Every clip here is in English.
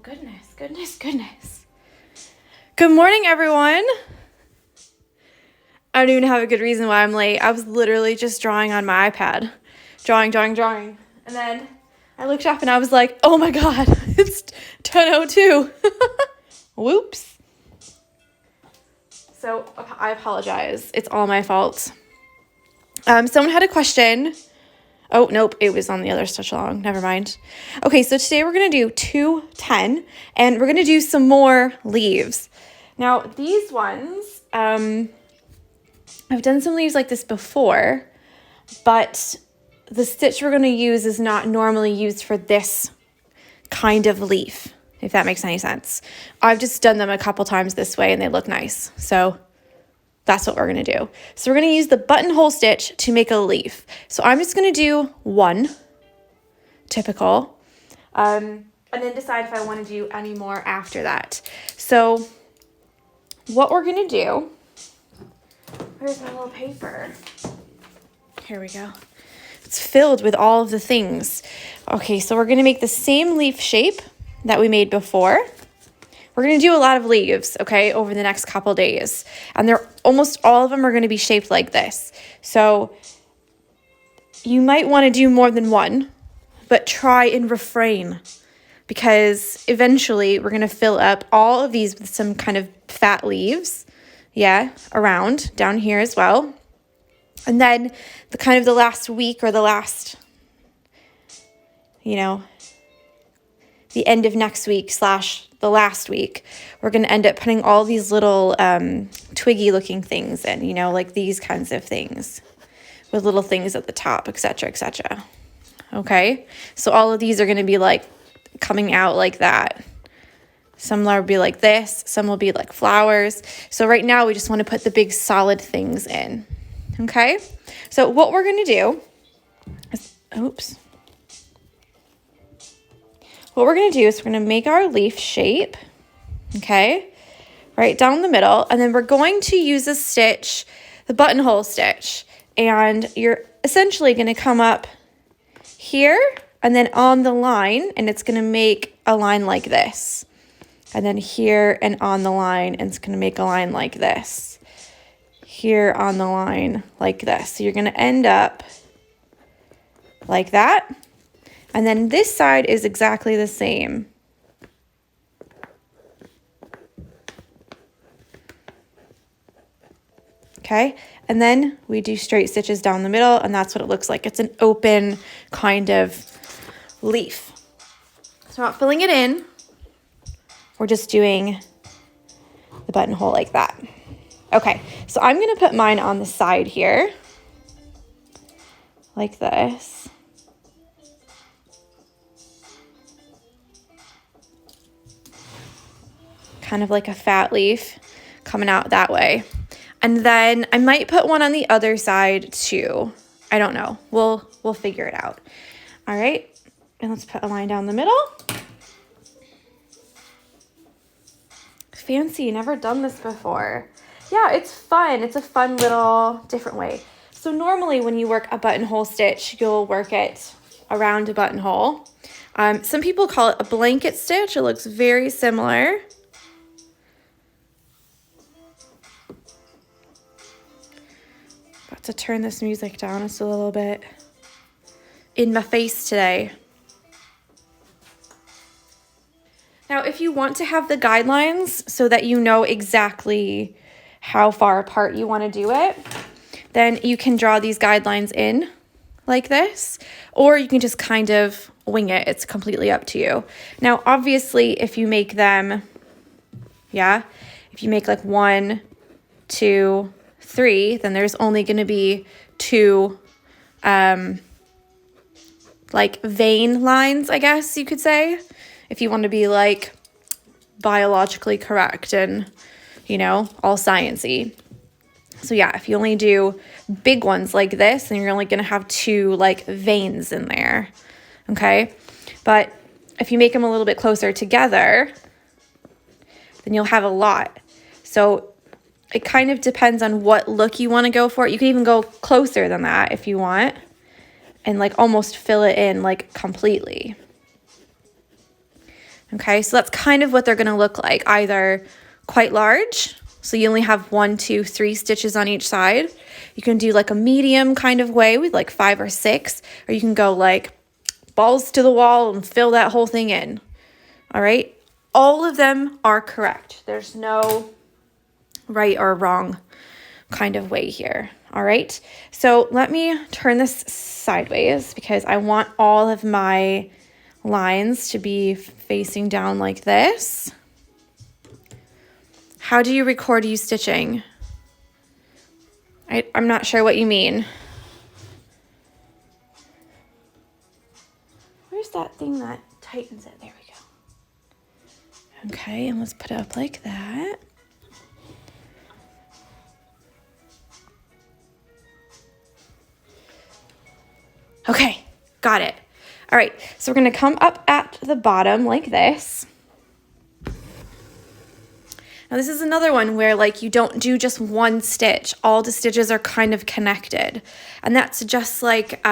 goodness, goodness, goodness. Good morning, everyone. I don't even have a good reason why I'm late. I was literally just drawing on my iPad. Drawing. And then I looked up and I was like, oh my God, it's 10:02. Whoops. So I apologize. It's all my fault. Someone had a question. Oh, nope, it was on the other Stitchalong. Never mind. Okay, so today we're going to do 210, and we're going to do some more leaves. Now, these ones, I've done some leaves like this before, but the stitch we're going to use is not normally used for this kind of leaf, if that makes any sense. I've just done them a couple times this way, and they look nice, so that's what we're going to do. So we're going to use the buttonhole stitch to make a leaf. So I'm just going to do one, typical, and then decide if I want to do any more after that. So what we're going to do, where's my little paper? Here we go. It's filled with all of the things. Okay, so we're going to make the same leaf shape that we made before. We're going to do a lot of leaves, okay, over the next couple days. And they're almost all of them are going to be shaped like this. So you might want to do more than one, but try and refrain, because eventually we're going to fill up all of these with some kind of fat leaves, around down here as well. And then the last week or the last, the end of next week / the last week, we're going to end up putting all these little twiggy looking things in, like these kinds of things with little things at the top, etc., etc. Okay, so all of these are going to be like coming out like that. Some will be like this, some will be like flowers. So right now we just want to put the big solid things in. Okay, so what we're going to do is, what we're going to do is we're going to make our leaf shape, okay, right down the middle, and then we're going to use a stitch, the buttonhole stitch, and you're essentially going to come up here and then on the line, and it's going to make a line like this, and then here and on the line, and it's going to make a line like this, here on the line like this. So you're going to end up like that. And then this side is exactly the same. Okay, and then we do straight stitches down the middle, and that's what it looks like. It's an open kind of leaf. So we're not filling it in. We're just doing the buttonhole like that. Okay, so I'm going to put mine on the side here, like this. Kind of like a fat leaf coming out that way. And then I might put one on the other side too. I don't know. We'll figure it out. All right. And let's put a line down the middle. Fancy, never done this before. Yeah, it's fun. It's a fun little different way. So normally when you work a buttonhole stitch, you'll work it around a buttonhole. Some people call it a blanket stitch. It looks very similar. To turn this music down just a little bit in my face today. Now, if you want to have the guidelines so that you know exactly how far apart you want to do it, then you can draw these guidelines in like this, or you can just kind of wing it. It's completely up to you. Now, obviously, if you make them, if you make like 1, 2, 3, then there's only going to be 2 like vein lines, I guess you could say, if you want to be like biologically correct and all sciencey. So if you only do big ones like this, then you're only going to have 2 like veins in there. Okay, but if you make them a little bit closer together, then you'll have a lot. So it kind of depends on what look you want to go for. You can even go closer than that if you want, and like almost fill it in like completely. Okay, so that's kind of what they're gonna look like, either quite large, so you only have 1, 2, 3 stitches on each side. You can do like a medium kind of way with like 5 or 6, or you can go like balls to the wall and fill that whole thing in. All right, all of them are correct. There's no right or wrong kind of way here. All right, so let me turn this sideways because I want all of my lines to be facing down like this. How do you record you stitching? I'm not sure what you mean. Where's that thing that tightens it? There we go. Okay, and let's put it up like that. Okay, got it. All right, so we're gonna come up at the bottom like this. Now this is another one where like you don't do just one stitch. All the stitches are kind of connected. And that's just like,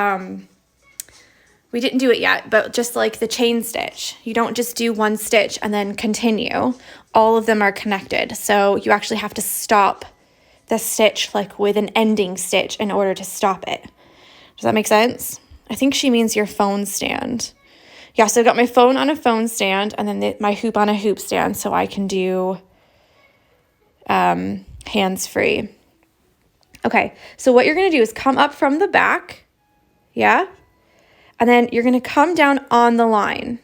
we didn't do it yet, but just like the chain stitch. You don't just do one stitch and then continue. All of them are connected. So you actually have to stop the stitch like with an ending stitch in order to stop it. Does that make sense? I think she means your phone stand. Yeah, so I've got my phone on a phone stand and then my hoop on a hoop stand so I can do hands-free. Okay, so what you're going to do is come up from the back, yeah? And then you're going to come down on the line.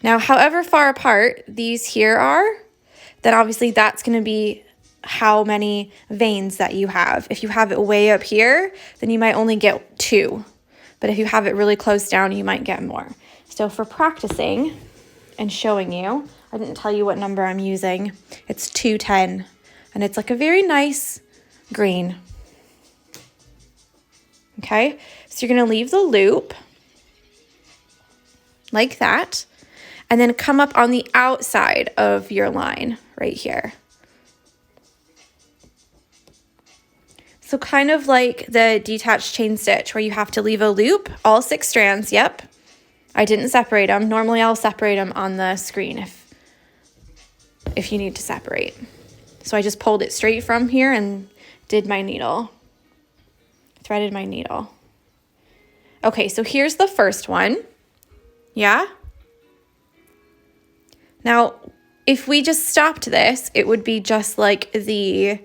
Now, however far apart these here are, then obviously that's going to be how many veins that you have. If you have it way up here, then you might only get 2. But if you have it really close down, you might get more. So for practicing and showing you, I didn't tell you what number I'm using. It's 210, and it's like a very nice green. Okay, so you're gonna leave the loop like that, and then come up on the outside of your line right here. So kind of like the detached chain stitch where you have to leave a loop, all 6 strands, yep. I didn't separate them. Normally I'll separate them on the screen if you need to separate. So I just pulled it straight from here and did my needle, threaded my needle. Okay, so here's the first one, yeah? Now, if we just stopped this, it would be just like the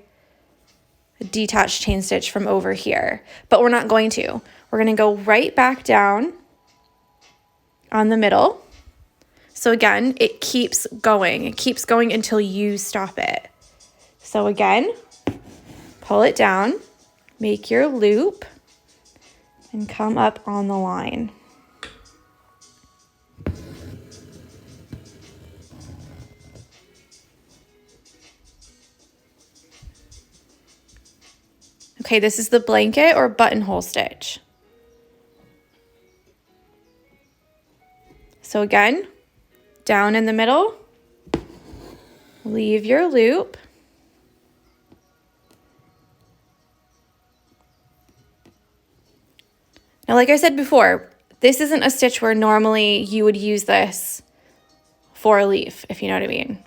detached chain stitch from over here, but we're not going to. We're gonna go right back down on the middle. So again, it keeps going. It keeps going until you stop it. So again, pull it down, make your loop, and come up on the line. Okay, this is the blanket or buttonhole stitch. So again, down in the middle, leave your loop. Now, like I said before, this isn't a stitch where normally you would use this for a leaf, if you know what I mean.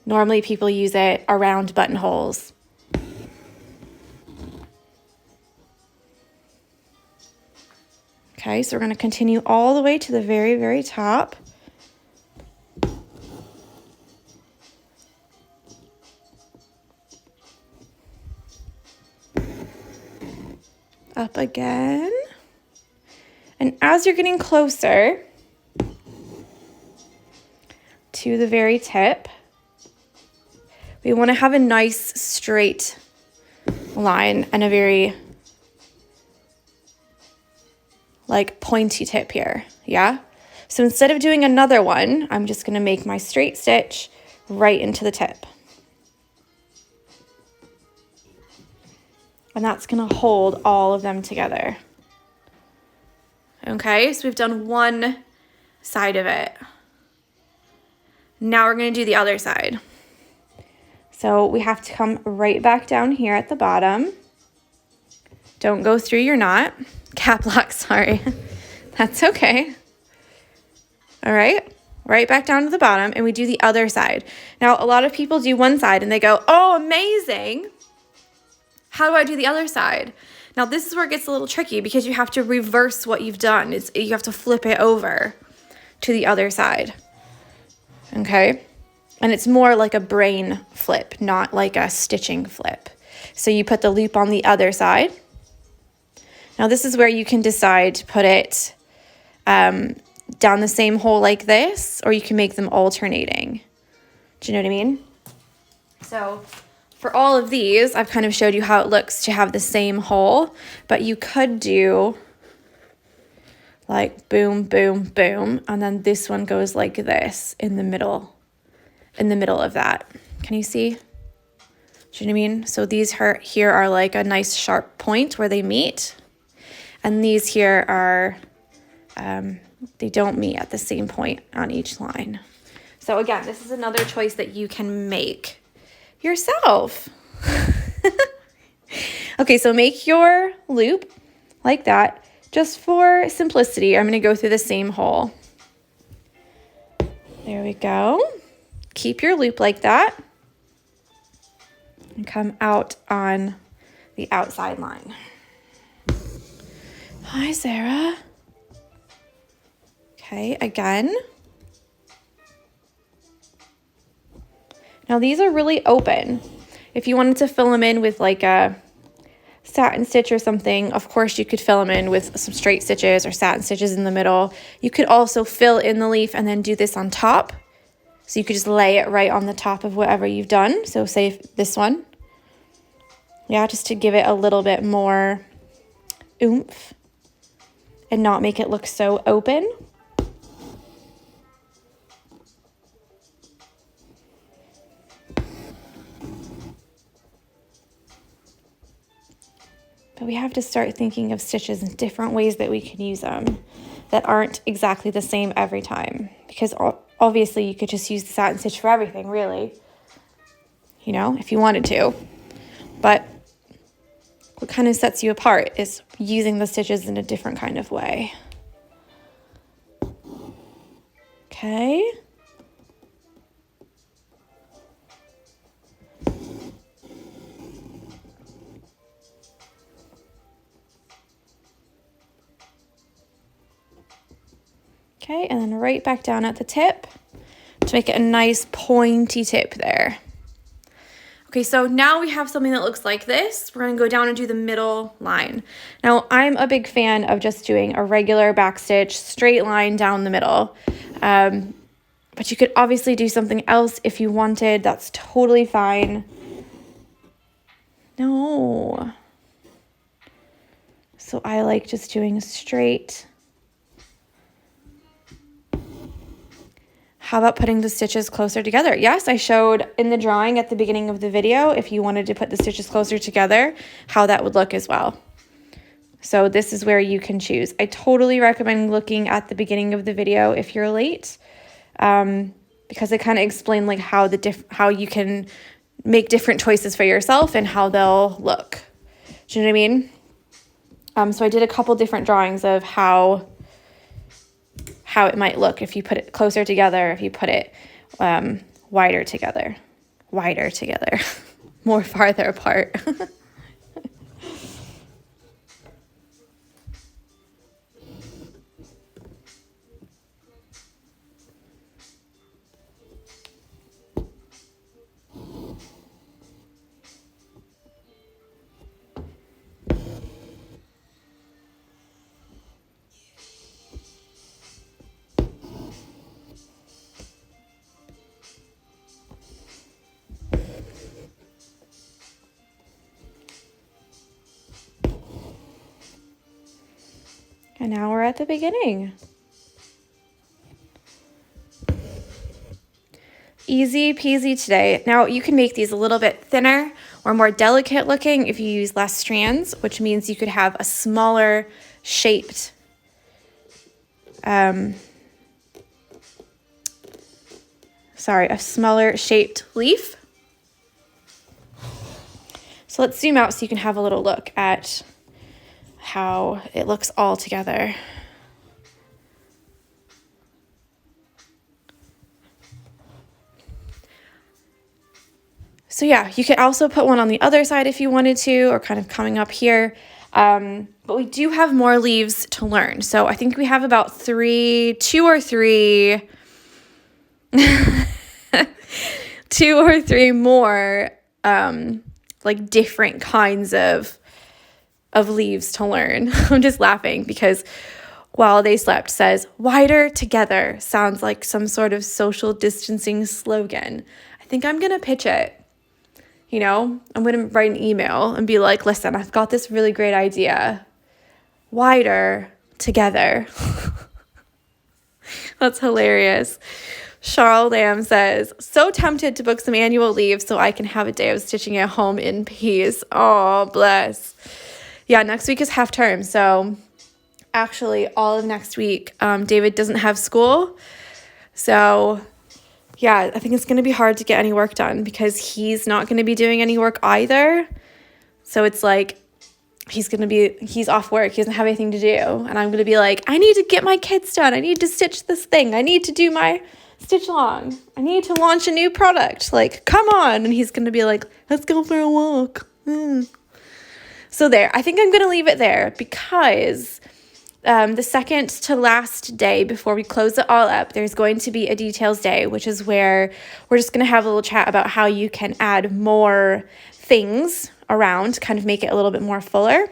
Normally people use it around buttonholes. Okay, so we're going to continue all the way to the very, very top. Up again. And as you're getting closer to the very tip, we want to have a nice straight line and a very like pointy tip here, yeah? So instead of doing another one, I'm just gonna make my straight stitch right into the tip. And that's gonna hold all of them together. Okay, so we've done one side of it. Now we're gonna do the other side. So we have to come right back down here at the bottom. Don't go through your knot. Cap lock, sorry. That's okay. All right, right back down to the bottom, and we do the other side. Now, a lot of people do one side and they go, oh, amazing. How do I do the other side? Now, this is where it gets a little tricky because you have to reverse what you've done. You have to flip it over to the other side, okay? And it's more like a brain flip, not like a stitching flip. So you put the loop on the other side. Now, this is where you can decide to put it down the same hole like this, or you can make them alternating. Do you know what I mean? So for all of these, I've kind of showed you how it looks to have the same hole, but you could do like boom, boom, boom, and then this one goes like this in the middle of that. Can you see? Do you know what I mean? So these here are like a nice sharp point where they meet, and these here are, they don't meet at the same point on each line. So again, this is another choice that you can make yourself. Okay, so make your loop like that. Just for simplicity, I'm going to go through the same hole. There we go. Keep your loop like that and come out on the outside line. Hi, Sarah. Okay, again. Now these are really open. If you wanted to fill them in with like a satin stitch or something, of course you could fill them in with some straight stitches or satin stitches in the middle. You could also fill in the leaf and then do this on top. So you could just lay it right on the top of whatever you've done. So say this one. Yeah, just to give it a little bit more oomph and not make it look so open. But we have to start thinking of stitches in different ways that we can use them that aren't exactly the same every time. Because obviously you could just use the satin stitch for everything, really. You know, if you wanted to. But what kind of sets you apart is using the stitches in a different kind of way. Okay. Okay, and then right back down at the tip to make it a nice pointy tip there. Okay, so now we have something that looks like this. We're gonna go down and do the middle line. Now, I'm a big fan of just doing a regular backstitch, straight line down the middle. But you could obviously do something else if you wanted. That's totally fine. No. So I like just doing a straight. How about putting the stitches closer together? Yes, I showed in the drawing at the beginning of the video, if you wanted to put the stitches closer together, how that would look as well. So this is where you can choose. I totally recommend looking at the beginning of the video if you're late, because I kind of explain like how you can make different choices for yourself and how they'll look. Do you know what I mean? So I did a couple different drawings of how it might look if you put it closer together, if you put it wider together, more farther apart. And now we're at the beginning. Easy peasy today. Now you can make these a little bit thinner or more delicate looking if you use less strands, which means you could have a smaller shaped a smaller shaped leaf. So let's zoom out so you can have a little look at how it looks all together. So yeah, you could also put one on the other side if you wanted to, or kind of coming up here. But we do have more leaves to learn. So I think we have about two or three more like different kinds of leaves to learn. I'm just laughing because While They Slept says, wider together sounds like some sort of social distancing slogan. I think I'm going to pitch it. You know, I'm going to write an email and be like, listen, I've got this really great idea. Wider together. That's hilarious. Charles Lamb says, so tempted to book some annual leave so I can have a day of stitching at home in peace. Oh, bless. Yeah, next week is half term. So actually all of next week, David doesn't have school. So yeah, I think it's going to be hard to get any work done because he's not going to be doing any work either. So it's like, he's off work. He doesn't have anything to do. And I'm going to be like, I need to get my kids done. I need to stitch this thing. I need to do my Stitchalong. I need to launch a new product. Like, come on. And he's going to be like, let's go for a walk. So there, I think I'm going to leave it there because the second to last day before we close it all up, there's going to be a details day, which is where we're just going to have a little chat about how you can add more things around, kind of make it a little bit more full.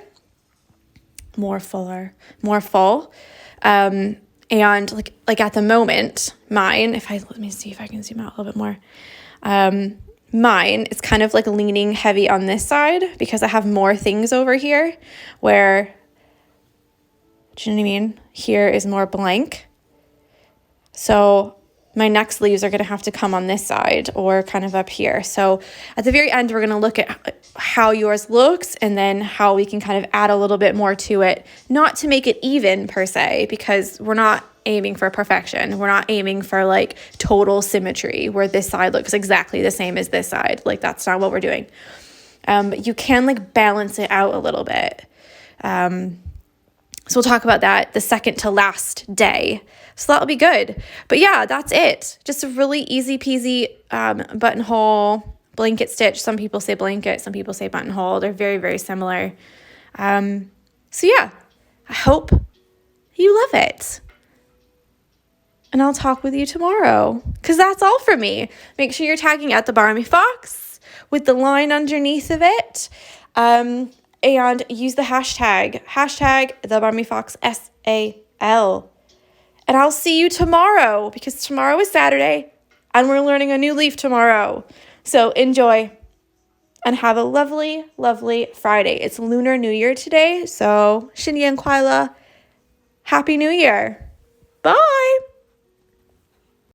And like at the moment, mine, let me see if I can zoom out a little bit more. Mine is kind of like leaning heavy on this side because I have more things over here where, do you know what I mean? Here is more blank. So my next leaves are going to have to come on this side or kind of up here. So at the very end, we're going to look at how yours looks and then how we can kind of add a little bit more to it, not to make it even per se, because we're not aiming for perfection. We're not aiming for like total symmetry where this side looks exactly the same as this side. Like that's not what we're doing. But you can like balance it out a little bit. So we'll talk about that the second to last day. So that'll be good. But yeah, that's it. Just a really easy peasy buttonhole blanket stitch. Some people say blanket, some people say buttonhole. They're very, very similar. So yeah, I hope you love it. And I'll talk with you tomorrow because that's all for me. Make sure you're tagging at the Barmy Fox with the line underneath of it. And use the hashtag the Barmy Fox SAL. And I'll see you tomorrow because tomorrow is Saturday and we're learning a new leaf tomorrow. So enjoy and have a lovely, lovely Friday. It's Lunar New Year today. So Shinyan Kwaila. Happy New Year. Bye.